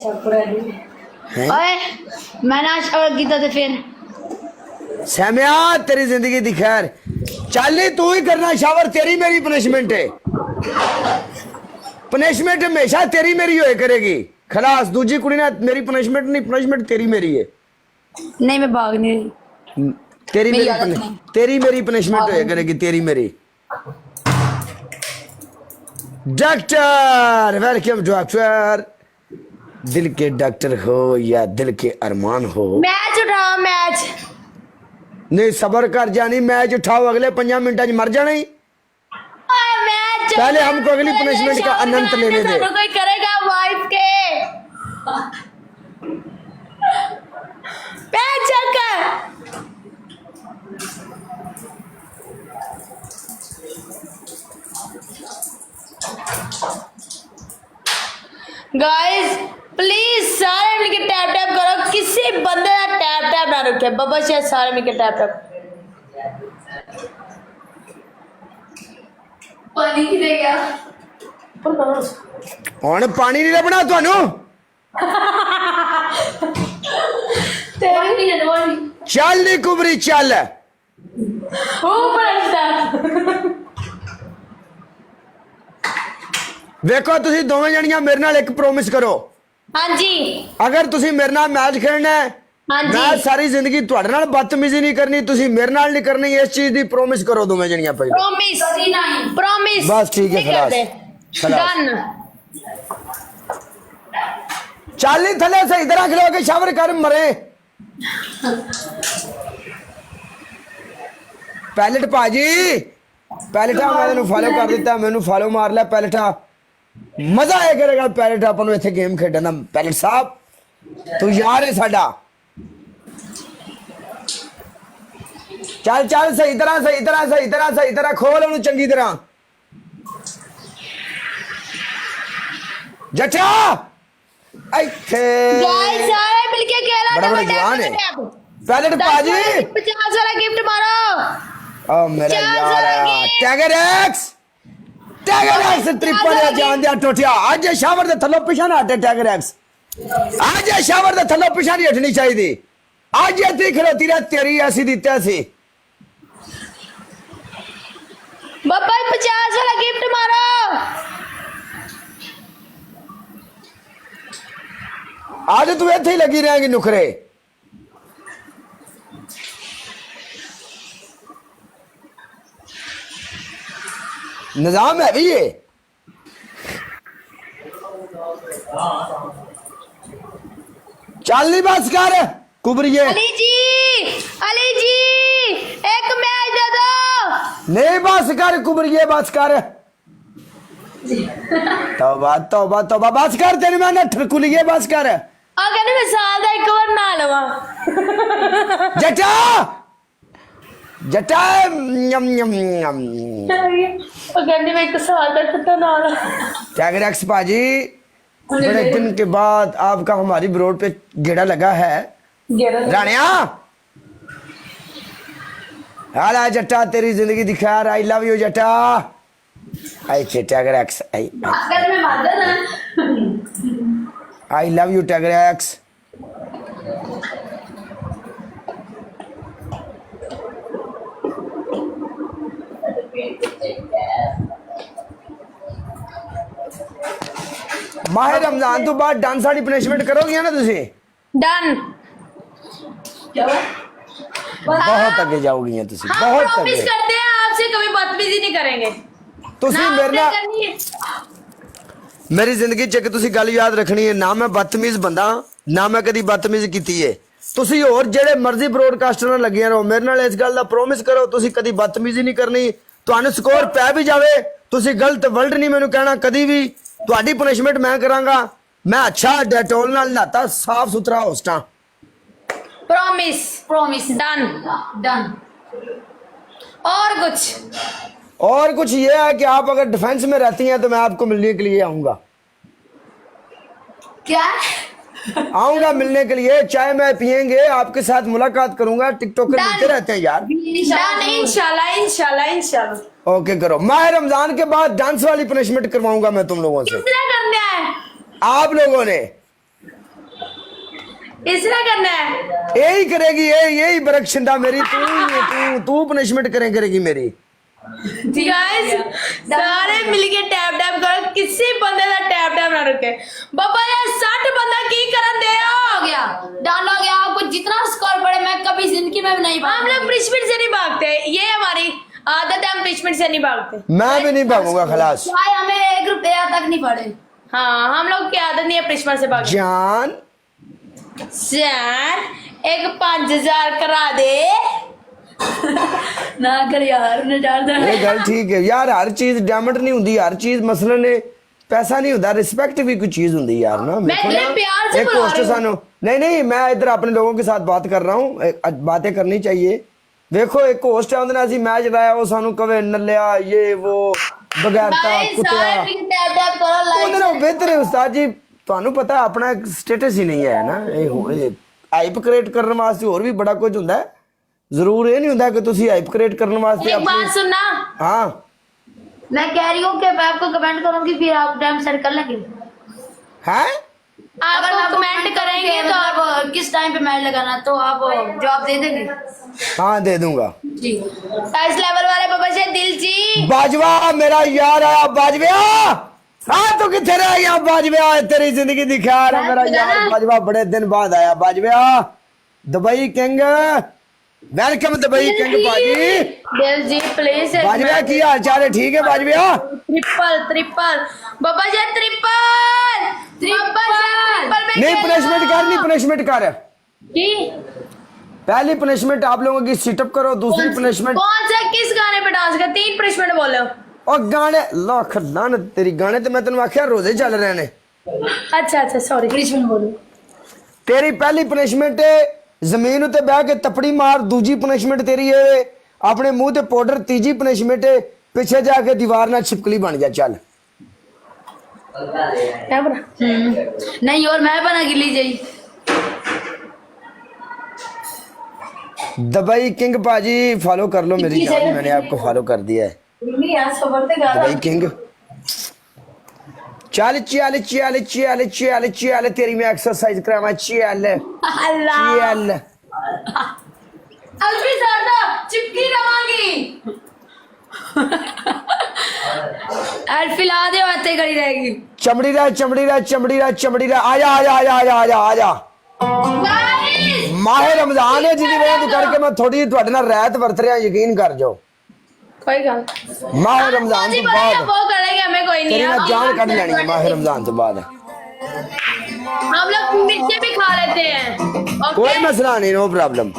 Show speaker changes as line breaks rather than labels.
ओए मैंने आज शावर किया तो फिर
सैमिया तेरी जिंदगी दी खैर चल नहीं तू ही करना शावर तेरी मेरी पनिशमेंट है पनिशमेंट हमेशा तेरी मेरी होए करेगी खलास दूजी कुड़ी ना मेरी पनिशमेंट नहीं पनिशमेंट तेरी मेरी है
नहीं मैं भाग नहीं रही
तेरी
मेरी
मेरी
आदत नहीं।
तेरी मेरी पनिशमेंट होए करेगी तेरी मेरी डॉक्टर वेलकम डॉक्टर दिल के डॉक्टर हो या दिल के अरमान हो
मैच उठाओ मैच
नहीं सबर कर जानी मैच उठाओ अगले 5 मिनटा मर जाना ही
ओए मैच
पहले हमको अगली punishment का आनंद लेने दे।
कोई करेगा वाइफ के मैच चक्कर गाइस प्लीज सारे मिलके टैप टैप करो किसी बंदे का टैप टैप ना रुके बाबा शायद सारे मिलके टैप टैप पानी किधर गया
ਹੁਣ ਪਾਣੀ ਨਹੀਂ ਲੱਭਣਾ ਤੁਹਾਨੂੰ
तेरी जनवरी
ਚੱਲ ਨੀ ਕੁਬਰੀ ਚੱਲ ਵੇਖੋ ਤੁਸੀਂ ਦੋਵੇਂ ਜਣੀਆਂ ਮੇਰੇ ਨਾਲ ਇੱਕ ਪ੍ਰੋਮਿਸ ਕਰੋ
हाँ जी
ਅਗਰ ਤੁਸੀਂ ਮੇਰੇ ਨਾਲ ਮੈਚ ਖੇਡਣਾ ਹੈ
हाँ जी
ਮੈਂ ਸਾਰੀ ਜ਼ਿੰਦਗੀ ਤੁਹਾਡੇ ਨਾਲ ਬਦਤਮੀਜ਼ੀ ਨਹੀਂ ਕਰਨੀ ਤੁਸੀਂ ਮੇਰੇ ਨਾਲ ਨਹੀਂ ਕਰਨੀ ਇਸ ਚੀਜ਼ ਦੀ ਪ੍ਰੋਮਿਸ ਕਰੋ ਦੋਵੇਂ ਜਣੀਆਂ ਪਹਿਲਾਂ
प्रॉमिस प्रॉमिस
बस ठीक है, खलास।
डन
ਚੱਲ ਨੀ ਥੱਲੇ ਸਹੀ ਤਰ੍ਹਾਂ ਖਲੋ ਕੇ ਸ਼ਾਵਰ ਕਰ ਮਰੇ ਪੈਲਟ ਭਾਜੀ ਪੈਲਟਾ ਮੈਂ ਤੈਨੂੰ ਫਾਲੋ ਕਰ ਦਿੱਤਾ ਮੈਨੂੰ ਫਾਲੋ ਮਾਰ ਲਿਆ ਪੈਲਟਾ ਮਜ਼ਾ ਆਇਆ ਕਰੇਗਾ ਪੈਲਟ ਆਪਾਂ ਨੂੰ ਇੱਥੇ ਗੇਮ ਖੇਡਣ ਦਾ ਪੈਲਟ ਸਾਹਿਬ ਤੂੰ ਯਾਰ ਹੈ ਸਾਡਾ ਚੱਲ ਚੱਲ ਸਹੀ ਤਰ੍ਹਾਂ ਖੋਲ ਉਹਨੂੰ ਚੰਗੀ ਤਰ੍ਹਾਂ ਜੱਟਾ ਇੱਥੇ
गाइस सारे मिलके खेलो
बड़ा बड़ा
डबल
जवान
टैप,
है।
Double tap.
पैलेट
10
पाजी
वाला 50 वाला गिफ्ट मारो
ओ मेरा
चार
यार
सौ
टैगर एक्स ट्रिपल या जान दिया टोटिया आज ये शावर दे थल्लो पिछा ना हटे टैगर एक्स आज ये शावर दे थल्लो पिछा नहीं हटनी चाहिए आज ये ती खलोती रह तेरी ऐसी दी तैसी
बाबा 50 वाला गिफ्ट मारो
आज तू इत्थे ही लगी रहेगी नुखरे निजाम है भी ये चल नहीं बस कर कुबरिए
अली जी एक मैच दे दो
नहीं बस कर कुबरिए बस कर तौबा तौबा तौबा बस कर तेरी मैंने ठरकुलिए बस कर
अगर मैं साल दा एक बार ना लवा
जटा जटा यम यम यम
अगर मैं एक साल तक तो ना
टैगर एक्स पाजी बड़े दिन के बाद आपका हमारी ब्रोड पे गेड़ा लगा है रानिया हाला जटा तेरी जिंदगी दिखा आई लव यू जटा आई चे टैगर एक्स
अगर मैं मादा ना
I love you tagger x माह रमजान तो बाद डांस वाली पनिशमेंट करोगे ना तुसी
डन
बहुत आगे जाओगी तुसी
हम
बहुत
प्रॉमिस
आगे
करते हैं आपसे कभी बदतमीजी नहीं करेंगे
तुसी
ना
मेरे
आपने
ना
करनी है
मेरी जिंदगी च तुसी गल याद रखनी है ना मैं बदतमीज बंदा ना मैं कदी बदतमीज कीती है तुसी और जेड़े मर्जी ब्रॉडकास्टर नाल लगे रहो मेरे नाल इस गल दा प्रॉमिस करो तुसी कदी बदतमीजी नहीं करनी तुहानू स्कोर पै भी जावे तुसी गलत वर्ल्ड नहीं मैनू कहना कदी भी तुहाडी पनिशमेंट मैं करांगा मैं अच्छा डेटोल नाल नहाता साफ सुथरा होस्टा
प्रॉमिस डन और कुछ
ये है कि आप अगर डिफेंस में रहती हैं तो मैं आपको मिलने के लिए आऊंगा
क्या
आऊंगा मिलने के लिए चाय मैं पियेंगे आपके साथ मुलाकात करूंगा टिकटॉक मिलते रहते हैं यार
डन इंशाल्लाह
ओके करो माह रमजान के बाद डांस वाली पनिशमेंट करवाऊंगा मैं तुम लोगों से
किसने करना है
आप लोगों ने
इसने करना है।
यही करेगी, यही बरकशिंदा मेरी, तू पनिशमेंट करेगी मेरी।
गाइस सारे मिलके टैप टैप करो, किसी बंदे का टैप टैप ना रुके। बाबा यार 60 बंदा की करन दे
हो गया, डांडा गया। आपको जितना स्कोर पड़े मैं कभी जिंदगी में भी नहीं
हम लोग पनिशमेंट से नहीं भागते, ये हमारी आदत है, हम पनिशमेंट से नहीं भागते।
मैं भी नहीं भागूंगा खलास।
भाई हमें 1 रुपया तक नहीं पड़े।
हाँ हम लोग की आदत नहीं है पनिशमेंट से भागने।
जान
सर एक 5000 करा दे।
ना कर यार, ने डाल दे।
ये गल ठीक है यार, हर चीज डायमंड नहीं होंगी, हर चीज मसलन है पैसा नहीं होता, रिस्पेक्ट भी कोई चीज होंगी यार ना।
मैं इतने प्यार से
एक
बुला
होस्ट
रही हूँ।
सानू नहीं मैं इधर अपने लोगों के साथ बात कर रहा हूँ, बातें करनी चाहिए। देखो एक होस्ट है उन्होंने असि मैच लाया, वो सानू कवे नलिया ये वो बगैरता
गाइस
कुत्ता
सारे मिलके टैप टैप करो, लाइक
ਉਹਦੇ ਬਿਹਤਰ ਹੈ ਉਸਤਾਦ ਜੀ। ਤੁਹਾਨੂੰ ਪਤਾ ਆਪਣਾ ਸਟੇਟਸ ਹੀ ਨਹੀਂ ਹੈ ਨਾ, ਇਹ ਹਾਈਪ ਕ੍ਰੀਏਟ ਕਰਨ ਵਾਸਤੇ ਹੋਰ ਵੀ ਬੜਾ ਕੁਝ ਹੁੰਦਾ ਹੈ। ਜ਼ਰੂਰ ਇਹ ਨਹੀਂ ਹੁੰਦਾ ਕਿ ਤੁਸੀਂ ਹਾਈਪ ਕ੍ਰੀਏਟ ਕਰਨ ਵਾਸਤੇ
एक बात सुनना,
हाँ
मैं कह रही हूँ कि मैं आपको कमेंट करूंगी, फिर आप टाइम सेट कर लेंगे।
है
आपको कमेंट करेंगे तो आप
आप किस टाइम पे मैच लगाना, तो आप जवाब दे देंगे।
हाँ दे दूंगा।
जी
इस लेवल वाले बाबा से दिल जी।
बाजवा मेरा यार आया, बाजवा हाँ तू किथे रह गया बाजवा, तेरी जिंदगी दिखा रहा मेरा यार बाजवा, बड़े दिन बाद आया Bajwa. Dubai king welcome, Dubai king भाजी।
दिल जी प्लीज
बाजवा की हाल चाल है? ठीक है बाजवा।
ट्रिपल बाबा जी ट्रिपल
नहीं पनिशमेंट कर
की
पहली पनिशमेंट आप लोगों की सिटअप करो, दूसरी पनिशमेंट
कौन सा किस गाने पे डांस कर, 3 पनिशमेंट बोलो।
और गाने लाख लान तेरी गाने तो मैं तेन आख्या रोजे चल रहे ने।
अच्छा सॉरी
पनिशमेंट बोलो।
तेरी पहली पनिशमेंट जमीन उत्ते बह के तपड़ी मार, दूजी पनिशमेंट तेरी है अपने मुंह ते पाउडर, तीजी पनिशमेंट पीछे जाके दीवार ना छिपकली बन जा। चल
क्या बना?
नहीं और मैं बना गिली जाई।
दुबई किंग पाजी फॉलो कर लो मेरी जान, मैंने आपको फॉलो कर दिया है।
नहीं यार सबरते गा
दुबई किंग चल चल चल चल चल चल तेरी मैं एक्सरसाइज करावा। चल
अल्लाह
चल
अल्फी सर तो चिपकी रवांगी। अल्फी ला दे बातें करी रहेगी।
चमड़ी रह चमड़ी रह चमड़ी रह चमड़ी रह आजा आजा आजा आजा आजा आजा।
गाइस
माहे रमजान है जिदी वजह तो करके मैं थोड़ी ਤੁਹਾਡੇ ਨਾਲ ਰਹਿਤ ਵਰਤ ਰਿਹਾ, ਯਕੀਨ ਕਰ ਜਾਓ।
कोई गल
माहे रमजान तो बाद
वो करेंगे, हमें कोई नहीं
तेरी
है।
मैं जान ਕੱਢ ਲੈਣੀ ਹੈ माहे रमजान तो बाद।
हम लोग मिर्चे भी खा लेते हैं।
कोई
ओके
मसला नहीं, नो प्रॉब्लम।